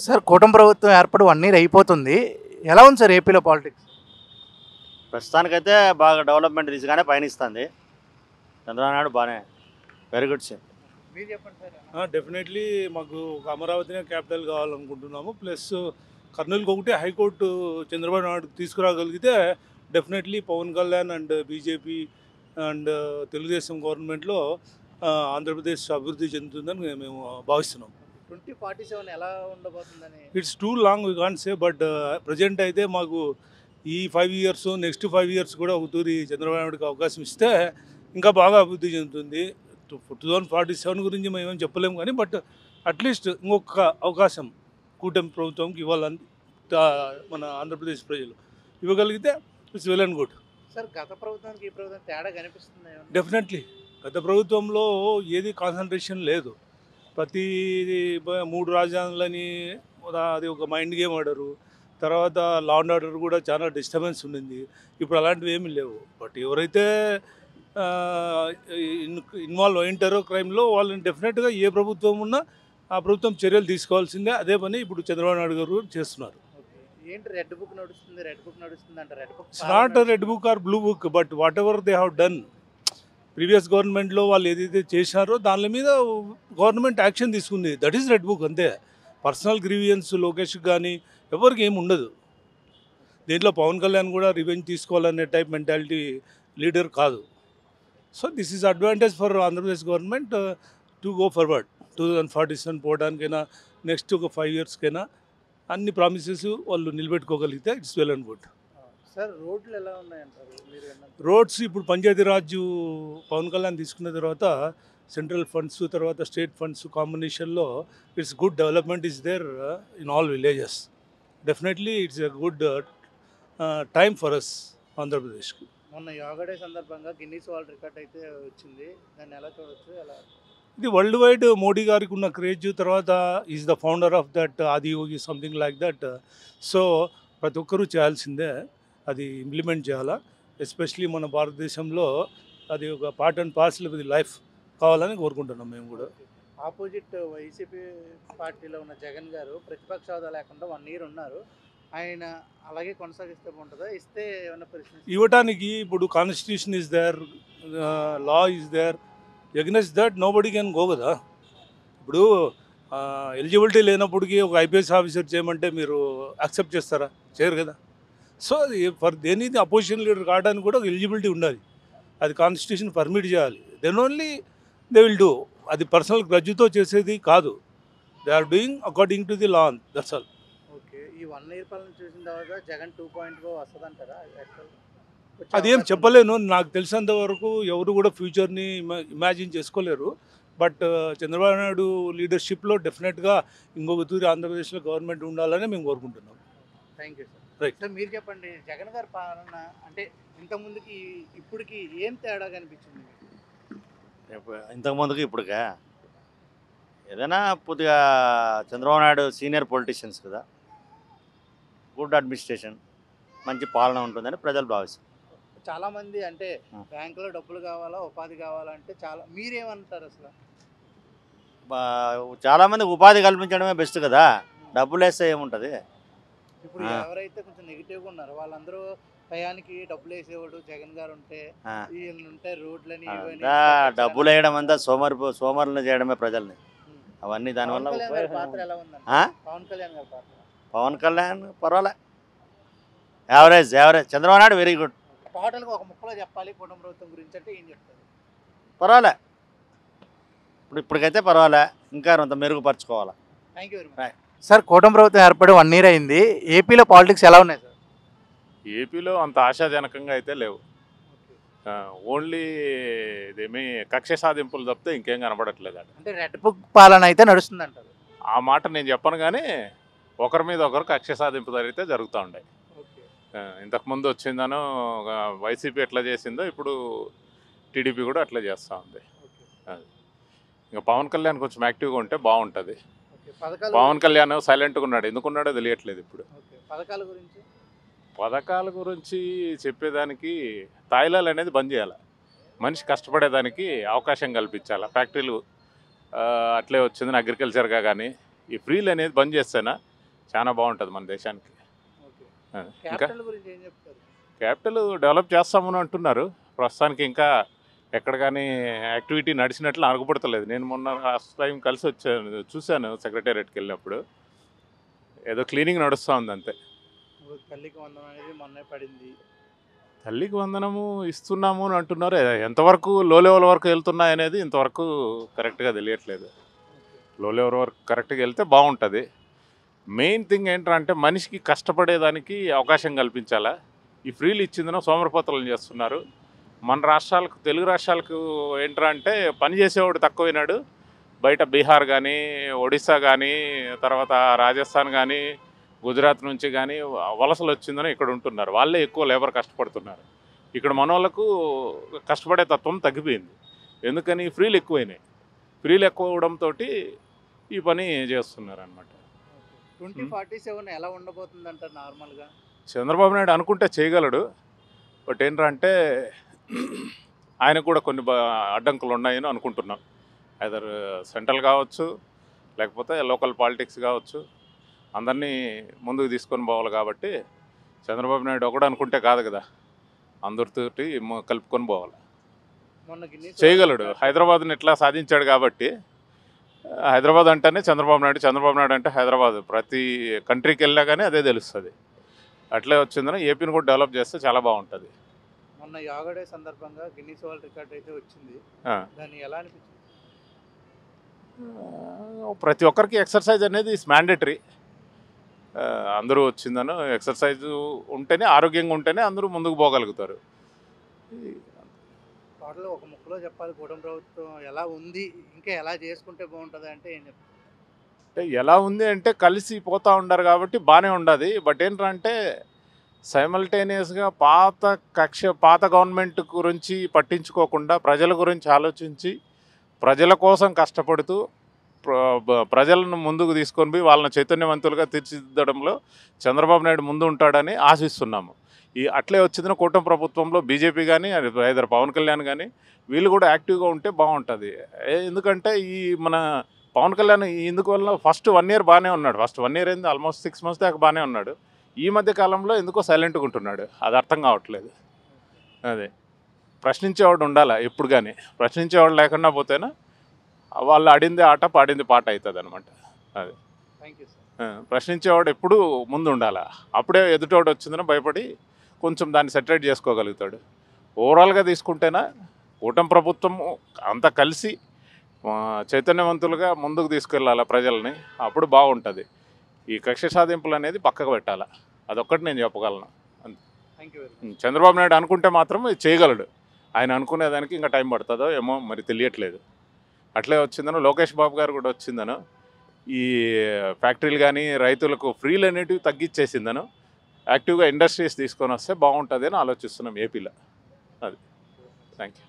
Sir కూటమి ప్రభుత్వం ఏర్పడి 1 ఇయర్ అయిపోతుంది. ఎలా ఉంది సార్ ఏపీలో పాలిటిక్స్? ప్రస్తుతానికైతే బాగా డెవలప్మెంట్ దిశగానే పయనిస్తుంది. చంద్రబాబు నాయుడు బాగానే వెరీ గుడ్ సార్. మీరు చెప్పండి సార్. డెఫినెట్లీ మాకు ఒక అమరావతినే క్యాపిటల్ కావాలనుకుంటున్నాము. ప్లస్ కర్నూలుకి ఒకటి హైకోర్టు చంద్రబాబు నాయుడు తీసుకురాగలిగితే definitely Pawan Kalyan and BJP and Telugu Desam గవర్నమెంట్లో ఆంధ్రప్రదేశ్ అభివృద్ధి చెందుతుందని మేము భావిస్తున్నాం. 2047 ఎలా ఉండబోతుందని? It's too long we can't say, but present అయితే మాకు ఈ 5 ఇయర్స్ నెక్స్ట్ 5 ఇయర్స్ కూడా ఒక తూరి చంద్రబాబు నాయుడుకి అవకాశం ఇస్తే ఇంకా బాగా అభివృద్ధి చెందుతుంది. 2047 గురించి మేము ఏం చెప్పలేము కానీ, బట్ అట్లీస్ట్ ఇంకొక అవకాశం కూటమి ప్రభుత్వంకి ఇవ్వాలని మన ఆంధ్రప్రదేశ్ ప్రజలు ఇవ్వగలిగితే it's well and good. Sir గత ప్రభుత్వానికి ఈ ప్రభుత్వం తేడా కనిపిస్తుంది? డెఫినెట్లీ గత ప్రభుత్వంలో ఏది కాన్సన్ట్రేషన్ లేదు. ప్రతి 3 రాజధానులని అది ఒక మైండ్ గేమ్ ఆడారు. తర్వాత లా అండ్ ఆర్డర్ కూడా చాలా డిస్టర్బెన్స్ ఉండింది. ఇప్పుడు అలాంటివి ఏమీ లేవు. బట్ ఎవరైతే ఇన్వాల్వ్ అయింటారో క్రైమ్లో వాళ్ళని డెఫినెట్గా ఏ ప్రభుత్వం ఉన్నా ఆ ప్రభుత్వం చర్యలు తీసుకోవాల్సిందే. అదే పని ఇప్పుడు చంద్రబాబు నాయుడు గారు చేస్తున్నారు. ఏంటి రెడ్ బుక్ నడుస్తుంది అంట? Red book it's not red book or blue book, but what ever they have done previous గవర్నమెంట్లో వాళ్ళు ఏదైతే చేశారో దాని మీద గవర్నమెంట్ యాక్షన్ తీసుకుంది. దట్ ఈస్ రెడ్ బుక్ అంతే. పర్సనల్ గ్రీవియన్స్ లోకేష్కి కానీ ఎవరికి ఏమి ఉండదు. దీంట్లో పవన్ కళ్యాణ్ కూడా రివెంజ్ తీసుకోవాలనే టైప్ మెంటాలిటీ లీడర్ కాదు. So this is advantage for Andhra Pradesh government to go forward. 2047 పోవడానికైనా నెక్స్ట్ ఒక 5 ఇయర్స్కైనా అన్ని ప్రామిసెస్ వాళ్ళు నిలబెట్టుకోగలిగితే it's well and good. Sir రోడ్లు ఎలా ఉన్నాయంటారు? రోడ్స్ ఇప్పుడు పంచాయతీరాజ్ పవన్ కళ్యాణ్ తీసుకున్న తర్వాత సెంట్రల్ ఫండ్స్ తర్వాత స్టేట్ ఫండ్స్ కాంబినేషన్లో it's good development is there in all villages. Definitely it's a good time for us ఆంధ్రప్రదేశ్కి. మొన్న యోగా డే సందర్భంగా గిన్నీస్ వరల్డ్ రికార్డ్ అయితే వచ్చింది. దాన్ని ఎలా చూడొచ్చు? ఎలా ఇది వరల్డ్ వైడ్ మోడీ గారికి ఉన్న క్రేజ్, తర్వాత is the founder of that Adiyogi something like that. So ప్రతి ఒక్కరూ చేయాల్సిందే, అది ఇంప్లిమెంట్ చేయాలా. ఎస్పెషలీ మన భారతదేశంలో అది ఒక part and parcel of the life కావాలని కోరుకుంటున్నాం మేము కూడా. ఆపోజిట్ వైసీపీ పార్టీలో ఉన్న జగన్ గారు ప్రతిపక్ష హోదా లేకుండా 1 ఇయర్ ఉన్నారు. ఆయన అలాగే కొనసాగిస్తే బాగుంటుందా? ఇస్తే ఏమైనా పరిస్థితి ఇవ్వటానికి ఇప్పుడు constitution is there, law is there, against that nobody can go కదా. ఇప్పుడు ఎలిజిబిలిటీ లేనప్పటికీ ఒక ఐపీఎస్ ఆఫీసర్ చేయమంటే మీరు యాక్సెప్ట్ చేస్తారా? చేయరు కదా. సో ఫర్ దేనికి అపోజిషన్ లీడర్ కావడానికి కూడా ఒక ఎలిజిబిలిటీ ఉండాలి. అది కాన్స్టిట్యూషన్ పర్మిట్ చేయాలి. Then only they will do. అది పర్సనల్ గ్రడ్జ్తో చేసేది కాదు. They are doing according to the law, that's all. Okay. ఈ 1 ఇయర్ పాలన చూసిన తర్వాత జగన్ 2.0 వస్తుందంటారా? అదేం చెప్పలేను. నాకు తెలిసినంత వరకు ఎవరు కూడా ఫ్యూచర్ని ఇమాజిన్ చేసుకోలేరు. బట్ చంద్రబాబు నాయుడు లీడర్షిప్లో డెఫినెట్గా ఇంకొక తూరి ఆంధ్రప్రదేశ్లో గవర్నమెంట్ ఉండాలని మేము కోరుకుంటున్నాం. Thank you sir. Right sir మీరు చెప్పండి, జగన్ గారి పాలన అంటే ఇంతకుముందుకి ఇప్పటికి ఏం తేడా కనిపించింది? ఇంతకుముందుకు ఇప్పటికే ఏదైనా కొద్దిగా చంద్రబాబు నాయుడు సీనియర్ పొలిటీషియన్స్ కదా, గుడ్ అడ్మినిస్ట్రేషన్, మంచి పాలన ఉంటుందని ప్రజలు భావిస్తారు. చాలామంది అంటే బ్యాంకులో డబ్బులు కావాలా, ఉపాధి కావాలంటే మీరేమంటారు అసలు? చాలామంది ఉపాధి కల్పించడమే బెస్ట్ కదా, డబ్బులు వేస్తే ఏముంటుంది. ఇప్పుడు ఎవరైతే కొంచెం నెగిటివ్గా ఉన్నారో వాళ్ళందరూ టయానికి డబ్బులు వేసేవాడు జగన్ గారు ఉంటే, ఉంటే రోడ్లని డబ్బులు వేయడం అంతా సోమరులను చేయడమే ప్రజల్ని. అవన్నీ దానివల్ల పాత్ర ఎలా ఉందండి? పవన్ కళ్యాణ్ గారి పాత్ర? పవన్ కళ్యాణ్ పర్వాలే, average. Chandrababu Naidu very good. టోటల్గా ఒక ముక్కలో చెప్పాలి కుటుంబ ప్రభుత్వం గురించి అంటే ఏం చెప్తారు? పర్వాలే, ఇప్పటికైతే పర్వాలే, ఇంకా అంత మెరుగుపరచుకోవాలా. Thank you very much. Sir కూటమి ప్రభుత్వం ఏర్పడి 1 ఇయర్ అయింది. ఏపీలో పాలిటిక్స్ ఎలా ఉన్నాయి సార్? ఏపీలో అంత ఆశాజనకంగా అయితే లేవు. ఓన్లీ ఇదేమీ కక్ష సాధింపులు తప్పితే ఇంకేం కనబడట్లేదు. అంటే రెడ్ బుక్ పాలన అయితే నడుస్తుంది అంటారు. ఆ మాట నేను చెప్పను కానీ ఒకరి మీద ఒకరు కక్ష సాధింపు జరిగితే జరుగుతూ ఉండే. ఇంతకుముందు వచ్చిందనో వైసీపీ ఎట్లా చేసిందో ఇప్పుడు టీడీపీ కూడా అట్లా చేస్తూ ఉంది. ఇంకా పవన్ కళ్యాణ్ కొంచెం యాక్టివ్గా ఉంటే బాగుంటుంది. పవన్ కళ్యాణ్ సైలెంట్గా ఉన్నాడు, ఎందుకున్నాడో తెలియట్లేదు ఇప్పుడు. పథకాల గురించి చెప్పేదానికి తాయిలాలు అనేది బంద్ చేయాలి. మనిషి కష్టపడేదానికి అవకాశం కల్పించాలి. ఫ్యాక్టరీలు అట్లే వచ్చిందని అగ్రికల్చర్గా కానీ ఈ ఫ్రీలు అనేది బంద్ చేస్తేనా చాలా బాగుంటుంది మన దేశానికి. ఓకే. ఇంకా క్యాపిటల్ గురించి ఏం చెప్తారు? క్యాపిటల్ డెవలప్ చేస్తామని అంటున్నారు. ప్రస్తుతానికి ఇంకా ఎక్కడ కానీ యాక్టివిటీ నడిచినట్లు అనుకుపడతలేదు. నేను మొన్న లాస్ట్ టైం కలిసి వచ్చాను, చూశాను సెక్రటేరియట్కి వెళ్ళినప్పుడు. ఏదో క్లీనింగ్ నడుస్తూ ఉంది అంతే. తల్లికి వందనం అనేది మొన్నే పడింది. తల్లికి వందనము ఇస్తున్నాము అని అంటున్నారు. ఎంతవరకు లో లెవెల్ వరకు వెళ్తున్నాయి అనేది ఇంతవరకు కరెక్ట్గా తెలియట్లేదు. లో లెవెల్ వరకు కరెక్ట్గా వెళ్తే బాగుంటుంది. మెయిన్ థింగ్ ఏంటంటే మనిషికి కష్టపడేదానికి అవకాశం కల్పించాలా. ఈ ఫ్రీలు ఇచ్చిందనో సోమరపోతలను చేస్తున్నారు. మన రాష్ట్రాలకు, తెలుగు రాష్ట్రాలకు ఏంటంటే పని చేసేవాడు తక్కువైనాడు. బయట బీహార్ కానీ, ఒడిశా కానీ, తర్వాత రాజస్థాన్ కానీ, గుజరాత్ నుంచి కానీ వలసలు వచ్చిందని ఇక్కడ ఉంటున్నారు. వాళ్ళే ఎక్కువ లేబర్ కష్టపడుతున్నారు. ఇక్కడ మన వాళ్ళకు కష్టపడే తత్వం తగ్గిపోయింది. ఎందుకని? ఫ్రీలు ఎక్కువైనాయి. ఫ్రీలు ఎక్కువ అవడంతో ఈ పని చేస్తున్నారు అనమాట. 2047 ఎలా ఉండబోతుంది అంటారు నార్మల్గా? చంద్రబాబు నాయుడు అనుకుంటే చేయగలడు. బట్ ఏంటంటే ఆయనకు కూడా కొన్ని అడ్డంకులు ఉన్నాయని అనుకుంటున్నాం. ఐదర్ సెంట్రల్ కావచ్చు, లేకపోతే లోకల్ పాలిటిక్స్ కావచ్చు. అందరినీ ముందుకు తీసుకొని పోవాలి కాబట్టి చంద్రబాబు నాయుడు ఒకడు అనుకుంటే కాదు కదా, అందరితోటి కలుపుకొని పోవాలి. మొన్న గిన్నీస్ చేయగలడు. హైదరాబాద్ని ఇట్లా సాధించాడు కాబట్టి హైదరాబాద్ అంటేనే చంద్రబాబు నాయుడు, చంద్రబాబు నాయుడు అంటే హైదరాబాద్. ప్రతి కంట్రీకి వెళ్ళినా కానీ అదే తెలుస్తుంది. అట్లే వచ్చిందని ఏపీని కూడా డెవలప్ చేస్తే చాలా బాగుంటుంది. మొన్న యోగా డే సందర్భంగా గిన్నీస్ వరల్డ్ రికార్డ్ అయితే వచ్చింది. దాన్ని ఎలా అనిపించింది? ప్రతి ఒక్కరికి ఎక్సర్సైజ్ అనేది ఇస్ మ్యాండేటరీ. అందరూ వచ్చిందను ఎక్సర్సైజ్ ఉంటేనే, ఆరోగ్యంగా ఉంటేనే అందరూ ముందుకు పోగలుగుతారు. టోటల్ ఒక ముక్కలో చెప్పాలి, కూటమి ప్రభుత్వం ఎలా ఉంది, ఇంకా ఎలా చేసుకుంటే బాగుంటుంది అంటే ఏం చెప్తారు? అంటే ఎలా ఉంది అంటే కలిసి పోతూ ఉండరు కాబట్టి బాగానే ఉండదు. బట్ ఏంటంటే సైమల్టేనియస్గా పాత గవర్నమెంట్ గురించి పట్టించుకోకుండా ప్రజల గురించి ఆలోచించి ప్రజల కోసం కష్టపడుతూ ప్రజలను ముందుకు తీసుకొని పోయి వాళ్ళని చైతన్యవంతులుగా తీర్చిదిద్దడంలో చంద్రబాబు నాయుడు ముందు ఉంటాడని ఆశిస్తున్నాము. అట్లే వచ్చిన కూటమి ప్రభుత్వంలో బీజేపీ కానీ, ఐదర్ పవన్ కళ్యాణ్ కానీ వీళ్ళు కూడా యాక్టివ్గా ఉంటే బాగుంటుంది. ఎందుకంటే మన పవన్ కళ్యాణ్ ఇందువల్ల ఫస్ట్ 1 year బాగానే ఉన్నాడు. ఫస్ట్ 1 year ఏంది, ఆల్మోస్ట్ 6 months దాకా బాగానే ఉన్నాడు. ఈ మధ్య కాలంలో ఎందుకో సైలెంట్గా ఉంటున్నాడు. అది అర్థం కావట్లేదు. అదే ప్రశ్నించేవాడు ఉండాలి ఎప్పుడు కానీ. ప్రశ్నించేవాడు లేకుండా పోతేనే వాళ్ళు ఆడిందే ఆట, పాడింది పాట అవుతుంది అనమాట. అది థ్యాంక్ యూ సార్. ప్రశ్నించేవాడు ఎప్పుడు ముందు ఉండాలి. అప్పుడే ఎదుటోడు వచ్చిందని భయపడి కొంచెం దాన్ని సెటరేట్ చేసుకోగలుగుతాడు. ఓవరాల్గా తీసుకుంటేనా కూటమి ప్రభుత్వం అంతా కలిసి చైతన్యవంతులుగా ముందుకు తీసుకెళ్ళాలి ప్రజల్ని. అప్పుడు బాగుంటుంది. ఈ కక్ష సాధింపులు అనేది పక్కకు పెట్టాలి. అదొక్కటి నేను చెప్పగలను. Thank you very much. Chandrababu Naidu అనుకుంటే మాత్రం ఇది చేయగలడు. ఆయన అనుకునేదానికి ఇంకా టైం పడుతుందో ఏమో మరి తెలియట్లేదు. అట్లే వచ్చిందనో లోకేష్ బాబు గారు కూడా వచ్చిందనో ఈ ఫ్యాక్టరీలు కానీ రైతులకు ఫ్రీలు అనేటివి తగ్గించేసిందనో యాక్టివ్గా ఇండస్ట్రీస్ తీసుకొని వస్తే బాగుంటుంది అని ఆలోచిస్తున్నాం ఏపీలో. అది థ్యాంక్ యూ.